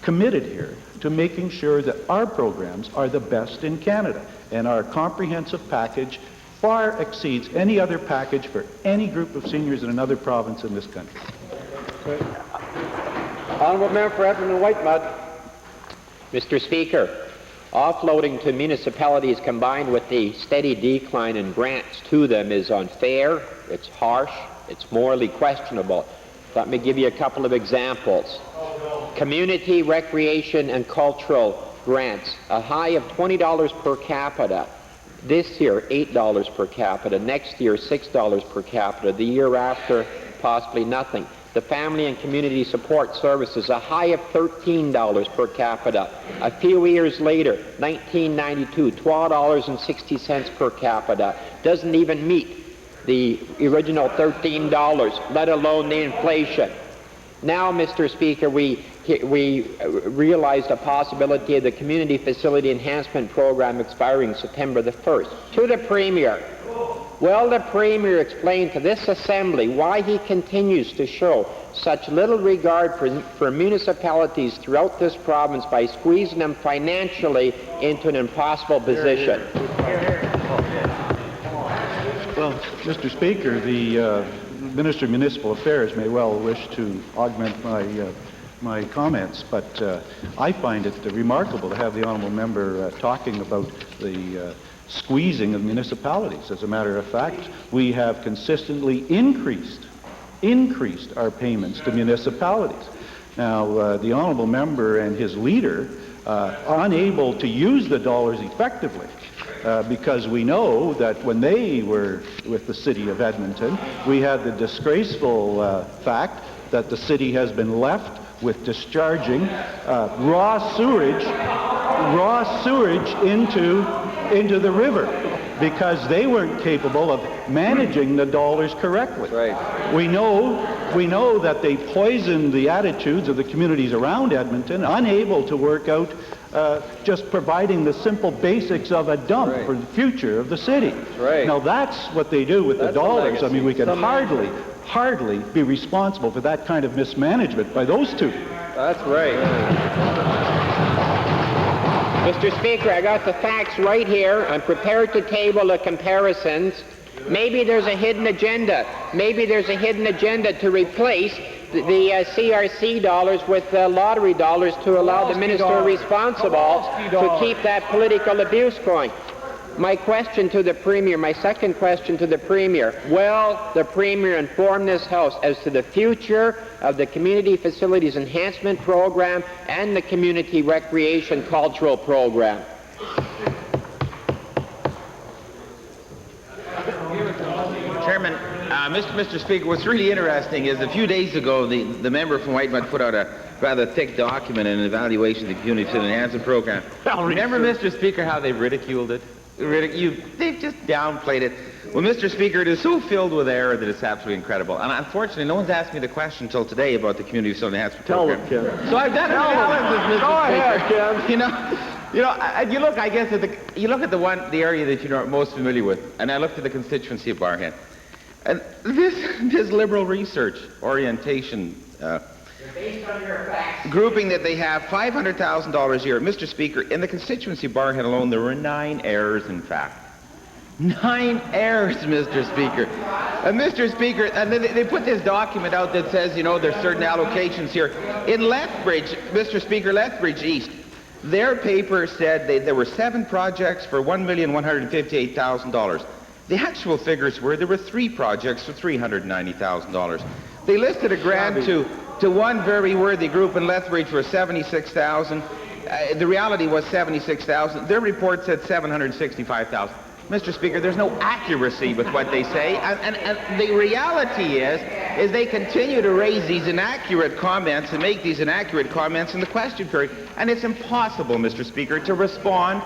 Speaker 10: committed here to making sure that our programs are the best in Canada. And our comprehensive package far exceeds any other package for any group of seniors in another province in this country.
Speaker 19: Honourable Member for Edmonton Whitemud.
Speaker 7: Mr. Speaker, offloading to municipalities combined with the steady decline in grants to them is unfair, it's harsh, it's morally questionable. Let me give you a couple of examples. Community, recreation, and cultural grants, a high of $20 per capita. This year, $8 per capita. Next year, $6 per capita. The year after, possibly nothing. The Family and Community Support Services, a high of $13 per capita. A few years later, 1992, $12.60 per capita. Doesn't even meet the original $13, let alone the inflation. Now, Mr. Speaker, we realized a possibility of the Community Facility Enhancement Program expiring September the 1st. To the Premier, will the Premier explain to this Assembly why he continues to show such little regard for municipalities throughout this province by squeezing them financially into an impossible position?
Speaker 10: Well, Mr. Speaker, the Minister of Municipal Affairs may well wish to augment my comments, but I find it remarkable to have the honourable member talking about the squeezing of municipalities. As a matter of fact, we have consistently increased our payments to municipalities. Now, the honourable member and his leader are unable to use the dollars effectively. Because we know that when they were with the city of Edmonton, we had the disgraceful fact that the city has been left with discharging raw sewage into the river because they weren't capable of managing the dollars correctly.
Speaker 19: Right.
Speaker 10: We know that they poisoned the attitudes of the communities around Edmonton, unable to work out just providing the simple basics of a dump for the future of the city.
Speaker 19: Right.
Speaker 10: Now that's what they do with the dollars. I mean, we can hardly be responsible for that kind of mismanagement by those two.
Speaker 7: That's right. Mr. Speaker, I got the facts right here. I'm prepared to table the comparisons. Maybe there's a hidden agenda. Maybe there's a hidden agenda to replace the CRC dollars with lottery dollars to allow the minister responsible to keep that political abuse going. My question to the Premier, my second question to the Premier, will the Premier inform this House as to the future of the Community Facilities Enhancement Program and the Community Recreation Cultural Program?
Speaker 5: Chairman, Mr. Speaker, what's really interesting is a few days ago the member from Whitemud put out a rather thick document, an evaluation of the Community Facilities Enhancement Program. Remember, Mr. Speaker, how they ridiculed it? They've just downplayed it. Well, Mr. Speaker, it is so filled with error that it's absolutely incredible. And unfortunately, no one's asked me the question until today about the Community Facilities Enhancement Program.
Speaker 4: Tell them, Ken.
Speaker 5: So I've done an analysis, Mr.
Speaker 4: Go ahead,
Speaker 5: Speaker.
Speaker 4: Ken.
Speaker 5: You look, I guess, at the area that you're most familiar with, and I looked at the constituency of Barhead. And this liberal research orientation grouping that they have, $500,000 a year. Mr. Speaker, in the constituency of Barhead alone, there were 9 errors, in fact. 9 errors, Mr. Speaker. And Mr. Speaker, and then they put this document out that says, there's certain allocations here. In Lethbridge, Mr. Speaker, Lethbridge East, their paper said there were 7 projects for $1,158,000. The actual figures were there were 3 projects for $390,000. They listed a grant to one very worthy group in Lethbridge for $76,000. The reality was $76,000. Their report said $765,000. Mr. Speaker, there's no accuracy with what they say, and the reality is they continue to raise these inaccurate comments and make these inaccurate comments in the question period, and it's impossible, Mr. Speaker, to respond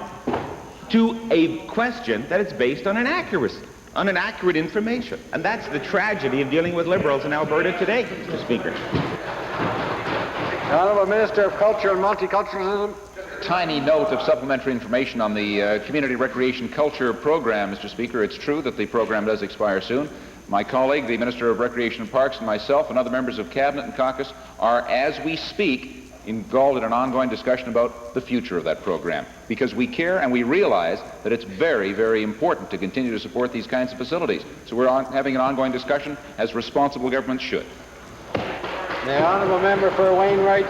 Speaker 5: to a question that is based on inaccuracy, on inaccurate information. And that's the tragedy of dealing with Liberals in Alberta today, Mr. Speaker.
Speaker 4: The Honourable Minister of Culture and Multiculturalism.
Speaker 22: Tiny note of supplementary information on the Community Recreation Culture Program, Mr. Speaker. It's true that the program does expire soon. My colleague, the Minister of Recreation and Parks, and myself and other members of Cabinet and Caucus are, as we speak, involved in an ongoing discussion about the future of that program, because we care and we realize that it's very, very important to continue to support these kinds of facilities. So we're having an ongoing discussion, as responsible governments should.
Speaker 4: The Honourable Member for Wainwright.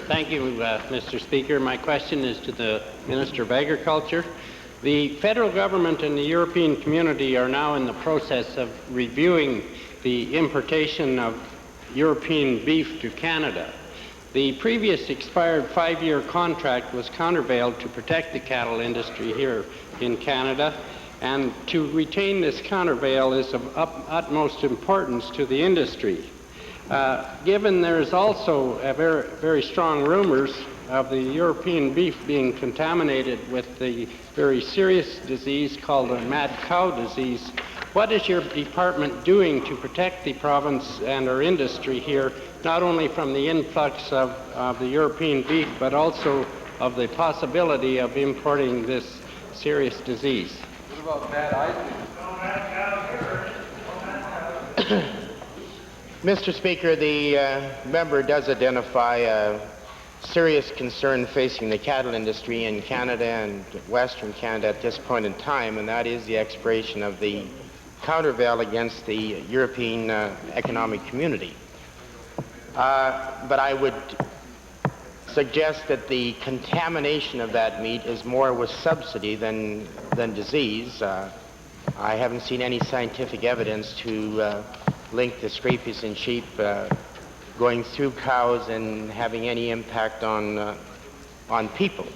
Speaker 23: Thank you, Mr. Speaker. My question is to the Minister of Agriculture. The federal government and the European community are now in the process of reviewing the importation of European beef to Canada. The previous expired 5-year contract was countervailed to protect the cattle industry here in Canada, and to retain this countervail is of utmost importance to the industry. Given there's also a very strong rumors of the European beef being contaminated with the very serious disease called the mad cow disease, what is your department doing to protect the province and our industry here, not only from the influx of the European beef, but also of the possibility of importing this serious disease?
Speaker 22: What about mad
Speaker 24: Mr. Speaker, the member does identify a serious concern facing the cattle industry in Canada and Western Canada at this point in time, and that is the expiration of the countervail against the European Economic Community. But I would suggest that the contamination of that meat is more with subsidy than disease. I haven't seen any scientific evidence to link the scabies in sheep going through cows and having any impact on people.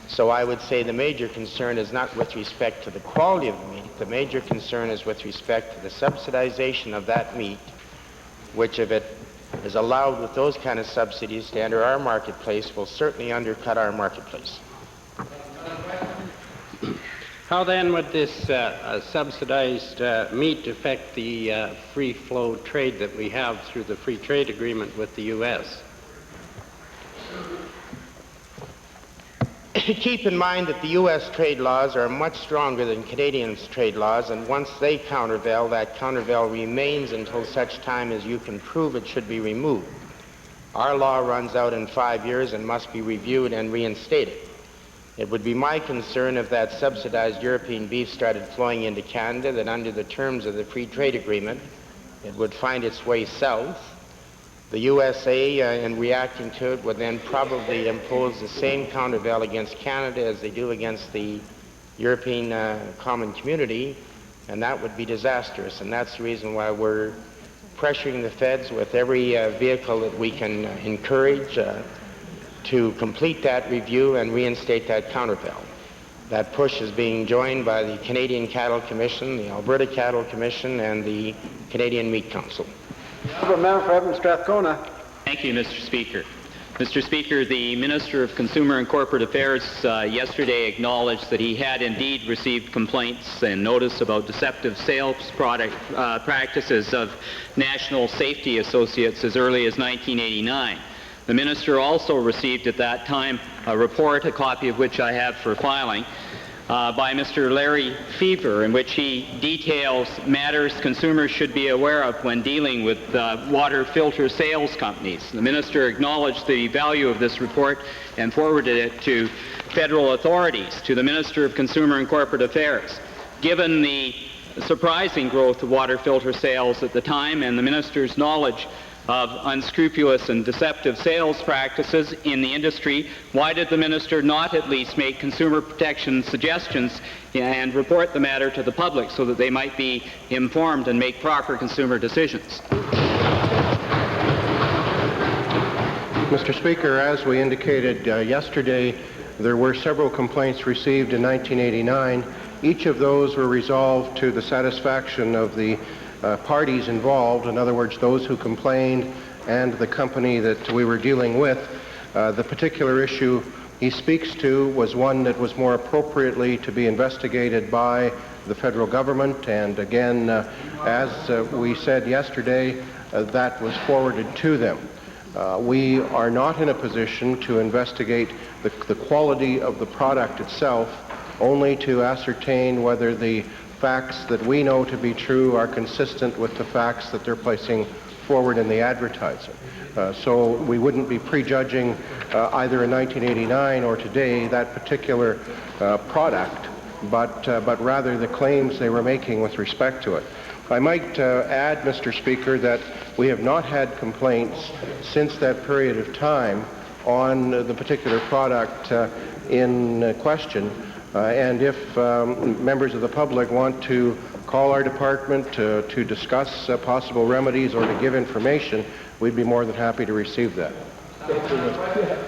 Speaker 24: So I would say the major concern is not with respect to the quality of the meat. The major concern is with respect to the subsidization of that meat, which if it is allowed with those kind of subsidies to enter our marketplace will certainly undercut our marketplace.
Speaker 23: How then would this subsidized meat affect the free flow trade that we have through the free trade agreement with the U.S.?
Speaker 24: keep in mind that the U.S. trade laws are much stronger than Canadians' trade laws, and once they countervail, that countervail remains until such time as you can prove it should be removed. Our law runs out in 5 years and must be reviewed and reinstated. It would be my concern if that subsidized European beef started flowing into Canada, that under the terms of the free trade agreement, it would find its way south. The USA, in reacting to it, would then probably impose the same countervail against Canada as they do against the European common community, and that would be disastrous. And that's the reason why we're pressuring the feds with every vehicle that we can encourage to complete that review and reinstate that countervail. That push is being joined by the Canadian Cattle Commission, the Alberta Cattle Commission, and the Canadian Meat Council.
Speaker 19: Member for Evans Strathcona.
Speaker 9: Thank you, Mr. Speaker. Mr. Speaker, the Minister of Consumer and Corporate Affairs yesterday acknowledged that he had indeed received complaints and notice about deceptive sales practices of National Safety Associates as early as 1989. The Minister also received at that time a report, a copy of which I have for filing, by Mr. Larry Fever, in which he details matters consumers should be aware of when dealing with water filter sales companies. The Minister acknowledged the value of this report and forwarded it to federal authorities, to the Minister of Consumer and Corporate Affairs. Given the surprising growth of water filter sales at the time and the Minister's knowledge of unscrupulous and deceptive sales practices in the industry, why did the Minister not at least make consumer protection suggestions and report the matter to the public so that they might be informed and make proper consumer decisions?
Speaker 12: Mr. Speaker, as we indicated yesterday, there were several complaints received in 1989. Each of those were resolved to the satisfaction of the parties involved, in other words, those who complained and the company that we were dealing with. The particular issue he speaks to was one that was more appropriately to be investigated by the federal government, and again, as we said yesterday, that was forwarded to them. We are not in a position to investigate the quality of the product itself, only to ascertain whether the facts that we know to be true are consistent with the facts that they're placing forward in the advertising. So we wouldn't be prejudging either in 1989 or today that particular product, but rather the claims they were making with respect to it. I might add, Mr. Speaker, that we have not had complaints since that period of time on the particular product in question. And if members of the public want to call our department to discuss possible remedies or to give information, we'd be more than happy to receive that.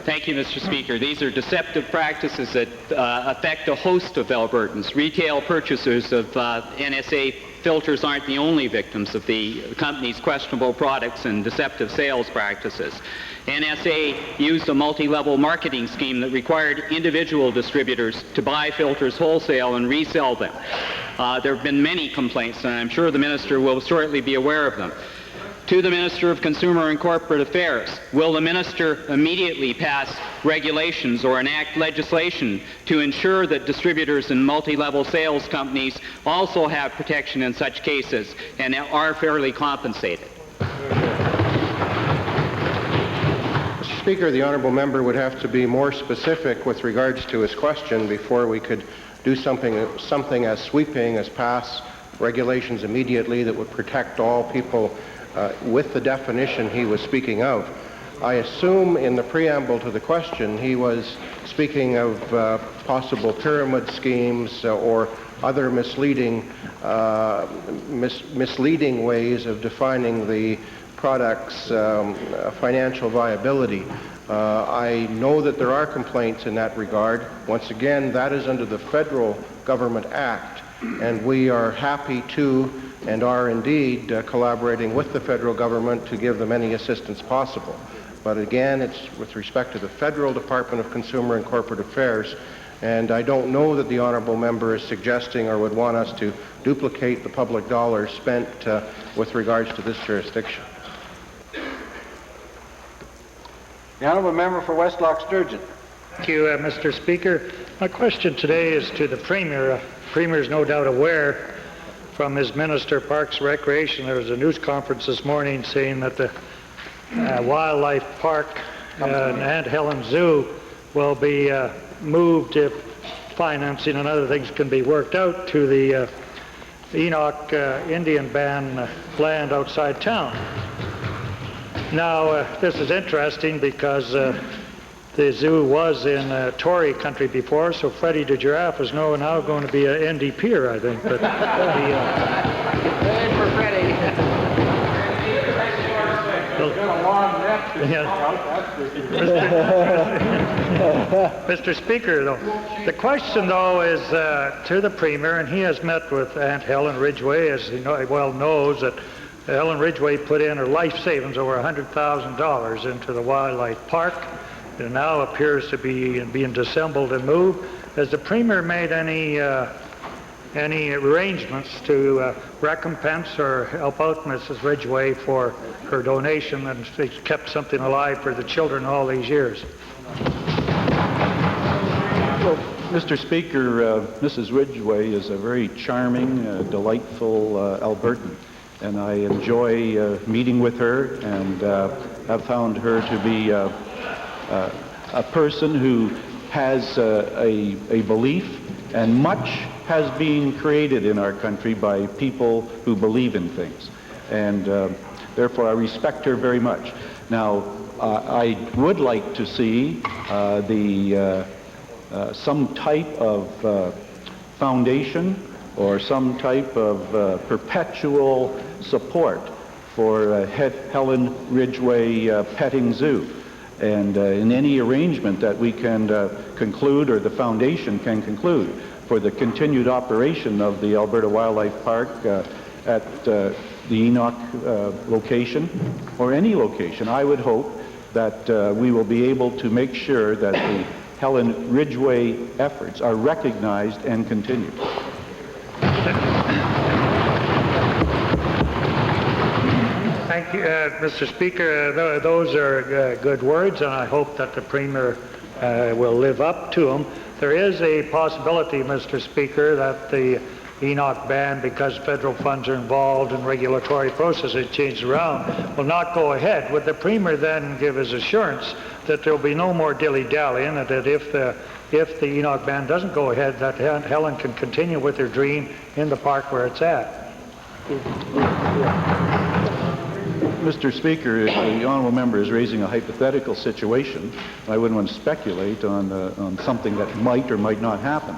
Speaker 9: Thank you, Mr. Speaker. These are deceptive practices that affect a host of Albertans. Retail purchasers of NSA filters aren't the only victims of the company's questionable products and deceptive sales practices. NSA used a multi-level marketing scheme that required individual distributors to buy filters wholesale and resell them. There have been many complaints, and I'm sure the Minister will shortly be aware of them. To the Minister of Consumer and Corporate Affairs, will the Minister immediately pass regulations or enact legislation to ensure that distributors and multi-level sales companies also have protection in such cases and are fairly compensated?
Speaker 12: Mr. Speaker, the honourable member would have to be more specific with regards to his question before we could do something as sweeping as pass regulations immediately that would protect all people with the definition he was speaking of. I assume in the preamble to the question he was speaking of possible pyramid schemes or other misleading ways of defining the product's financial viability. I know that there are complaints in that regard. Once again, that is under the Federal Government Act, and we are happy to and are indeed collaborating with the federal government to give them any assistance possible. But again, it's with respect to the Federal Department of Consumer and Corporate Affairs, and I don't know that the honourable member is suggesting or would want us to duplicate the public dollars spent with regards to this jurisdiction.
Speaker 19: The honourable member for Westlock Sturgeon.
Speaker 15: Thank you, Mr. Speaker. My question today is to the Premier. Premier is no doubt aware from his Minister of Parks and Recreation. There was a news conference this morning saying that the Wildlife Park and Aunt Helen Zoo will be moved if financing and other things can be worked out to the Enoch Indian Band land outside town. Now, this is interesting because the zoo was in Tory country before, so Freddie the Giraffe is now going to be an NDPer, I think. But
Speaker 24: Good for Freddie.
Speaker 15: Mr. Speaker, though, the question, though, is to the Premier, and he has met with Aunt Helen Ridgway, as he well knows that Helen Ridgway put in her life savings over $100,000 into the wildlife park. It now appears to be being disassembled and moved. Has the Premier made any arrangements to recompense or help out Mrs. Ridgway for her donation, and she's kept something alive for the children all these years?
Speaker 10: Well, Mr. Speaker, Mrs. Ridgway is a very charming, delightful Albertan, and I enjoy meeting with her and have found her to be a person who has a belief, and much has been created in our country by people who believe in things, and therefore I respect her very much. Now, I would like to see some type of foundation or some type of perpetual support for Helen Ridgway Petting Zoo. And in any arrangement that we can conclude, or the foundation can conclude, for the continued operation of the Alberta Wildlife Park at the Enoch location, or any location, I would hope that we will be able to make sure that the Helen Ridgway efforts are recognized and continued.
Speaker 15: Thank you, Mr. Speaker. Those are good words, and I hope that the Premier will live up to them. There is a possibility, Mr. Speaker, that the Enoch ban, because federal funds are involved in regulatory processes changed around, will not go ahead. Would the Premier then give his assurance that there will be no more dilly-dallying, and that if the Enoch ban doesn't go ahead, that Helen can continue with her dream in the park where it's at?
Speaker 10: Mr. Speaker, the honourable member is raising a hypothetical situation. I wouldn't want to speculate on something that might or might not happen.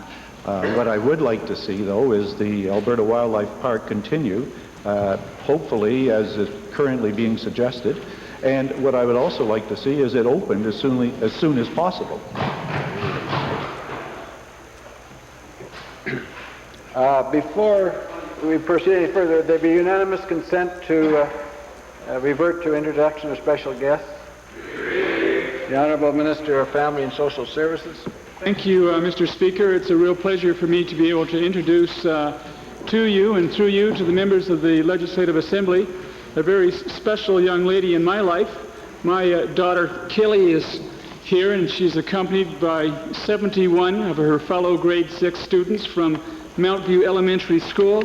Speaker 10: What I would like to see, though, is the Alberta Wildlife Park continue, hopefully as is currently being suggested. And what I would also like to see is it opened as soon as possible.
Speaker 1: Before we proceed any further, there be unanimous consent to revert to introduction of special guests. The Honourable Minister of Family and Social Services.
Speaker 2: Thank you, Mr. Speaker. It's a real pleasure for me to be able to introduce to you and through you to the members of the Legislative Assembly a very special young lady in my life. My daughter Kelly is here, and she's accompanied by 71 of her fellow grade 6 students from Mount View Elementary School.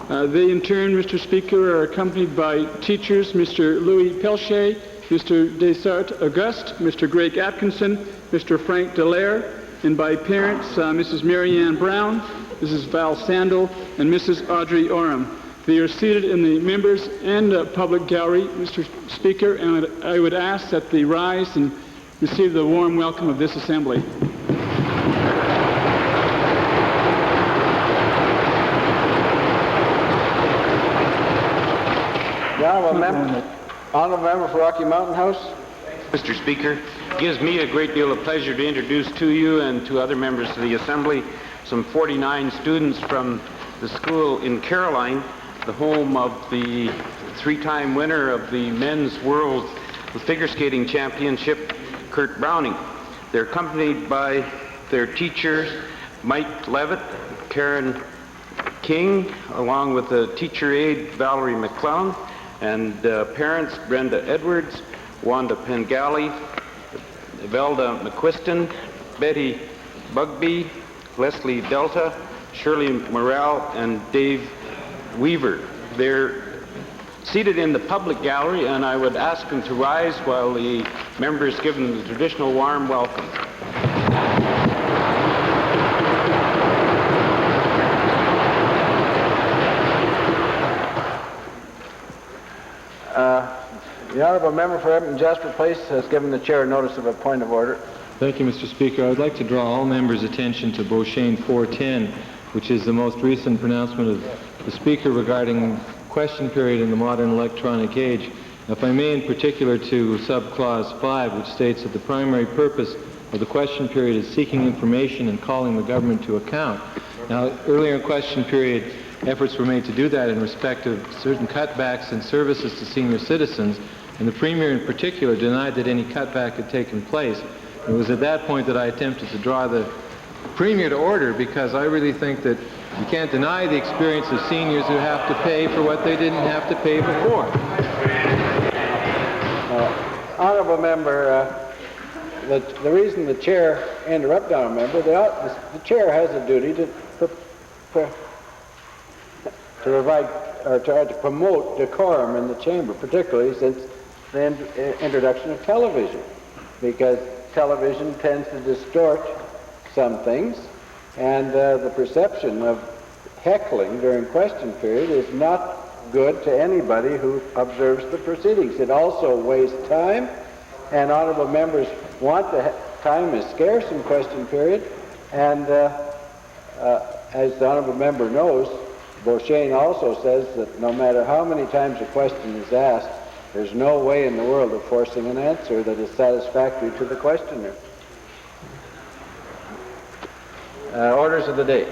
Speaker 2: They in turn, Mr. Speaker, are accompanied by teachers Mr. Louis Pelchet, Mr. Desart Auguste, Mr. Greg Atkinson, Mr. Frank Dallaire, and by parents Mrs. Marianne Brown, Mrs. Val Sandel, and Mrs. Audrey Oram. They are seated in the members and public gallery, Mr. Speaker, and I would ask that they rise and receive the warm welcome of this assembly.
Speaker 1: The Honourable Member for Rocky Mountain House.
Speaker 23: Mr. Speaker, it gives me a great deal of pleasure to introduce to you and to other members of the Assembly some 49 students from the school in Caroline, the home of the 3-time winner of the Men's World Figure Skating Championship, Kurt Browning. They're accompanied by their teachers, Mike Levitt, Karen King, along with the teacher aide, Valerie McClown, and parents, Brenda Edwards, Wanda Pengali, Velda McQuiston,
Speaker 3: Betty Bugby, Leslie Delta, Shirley Morrell, and Dave Weaver. They're seated in the public gallery, and I would ask them to rise while the members give them the traditional warm welcome.
Speaker 1: The Honourable Member for Edmonton Jasper Place has given the Chair notice of a point of order.
Speaker 6: Thank you, Mr. Speaker. I would like to draw all members' attention to Beauchesne 410, which is the most recent pronouncement of the Speaker regarding question period in the modern electronic age. If I may, in particular to subclause 5, which states that the primary purpose of the question period is seeking information and calling the government to account. Now, earlier in question period, efforts were made to do that in respect of certain cutbacks in services to senior citizens, and the Premier in particular denied that any cutback had taken place. It was at that point that I attempted to draw the Premier to order, because I really think that you can't deny the experience of seniors who have to pay for what they didn't have to pay before.
Speaker 1: Honourable Member, the reason the Chair interrupted our member, the Chair has a duty to provide or to promote decorum in the chamber, particularly since the introduction of television, because television tends to distort some things, and the perception of heckling during question period is not good to anybody who observes the proceedings. It also wastes time, and honourable members want time is scarce in question period, and as the honourable member knows, Beauchesne also says that no matter how many times a question is asked, there's no way in the world of forcing an answer that is satisfactory to the questioner. Orders of the day.